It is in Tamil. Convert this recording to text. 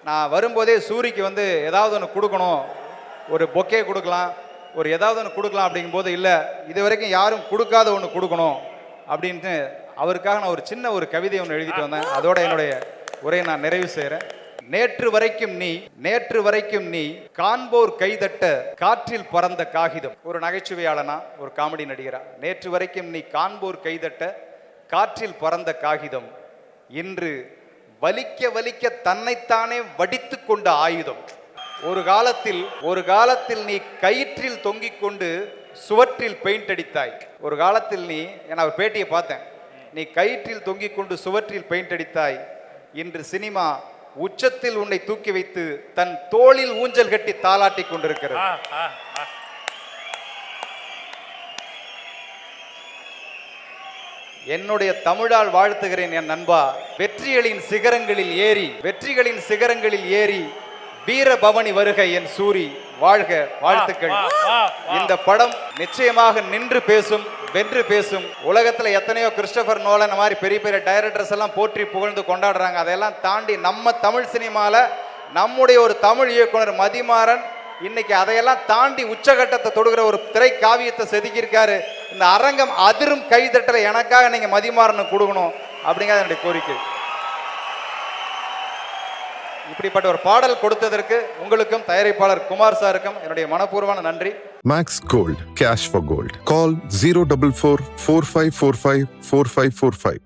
நான் வரும்போதே சூரிக்கு வந்து ஏதாவது ஒன்று கொடுக்கணும், ஒரு பொக்கே கொடுக்கலாம், ஒரு ஏதாவது ஒன்று கொடுக்கலாம் அப்படிங்கும்போது, இல்லை இது வரைக்கும் யாரும் கொடுக்காத ஒன்று கொடுக்கணும் அப்படின்ட்டு அவருக்காக நான் ஒரு சின்ன ஒரு கவிதை ஒன்று எழுதிட்டு வந்தேன். அதோட என்னுடைய உரையை நான் நிறைவு செய்கிறேன். நேற்று வரைக்கும் நீ காண்போர் கைதட்ட காற்றில் பறந்த காகிதம். ஒரு நகைச்சுவையாளனா, ஒரு காமெடி நடிகரா, நேற்று வரைக்கும் நீ காண்போர் கைதட்ட காற்றில் பறந்த காகிதம், இன்று வலிக்க வலிக்க தன்னைத்தானே வடித்து கொண்ட ஆயுதம். ஒரு காலத்தில் நீ கயிற்றில் தொங்கிக் கொண்டு சுவற்றில் பெயிண்ட் அடித்தாய். ஒரு காலத்தில் நீ, நான் ஒரு பேட்டியை பார்த்தேன், நீ கயிற்றில் தொங்கிக் கொண்டு சுவற்றில் பெயிண்ட் அடித்தாய். இன்று சினிமா உச்சத்தில் உன்னை தூக்கி வைத்து தன் தோளில் ஊஞ்சல் கட்டி தாளாட்டி கொண்டிருக்கிறது. என்னுடைய தமிழால் வாழ்த்துகிறேன் என் நண்பா. வெற்றிகளின் சிகரங்களில் ஏறி வீரபவனி வருக என் சூரி, வாழ்க, வாழ்த்துக்கள். இந்த படம் நிச்சயமாக நின்று பேசும், வென்று பேசும். உலகத்துல எத்தனையோ கிறிஸ்டோபர் நோலன் மாதிரி பெரிய பெரிய டைரக்டர்ஸ் எல்லாம் போற்றி புகழ்ந்து கொண்டாடுறாங்க. அதெல்லாம் தாண்டி நம்ம தமிழ் சினிமால நம்முடைய ஒரு தமிழ் இயக்குனர் மதிமாறன் இன்னைக்கு அதையெல்லாம் தாண்டி உச்சகட்டத்தை தொடுகிற ஒரு திரை காவியத்தை செதுக்கியிருக்காரு. இந்த அரங்கம் அதிரும் கைதட்டலை எனக்காக நீங்க மதிமாறனை கொடுக்கணும் அப்படிங்கிறது என்னுடைய கோரிக்கை. இப்படிப்பட்ட ஒரு பாடல் கொடுத்ததற்கு உங்களுக்கும் தயாரிப்பாளர் குமார் சாருக்கும் என்னுடைய மனப்பூர்வமான நன்றி. Max Gold, cash for gold. Call 044 4545 4545.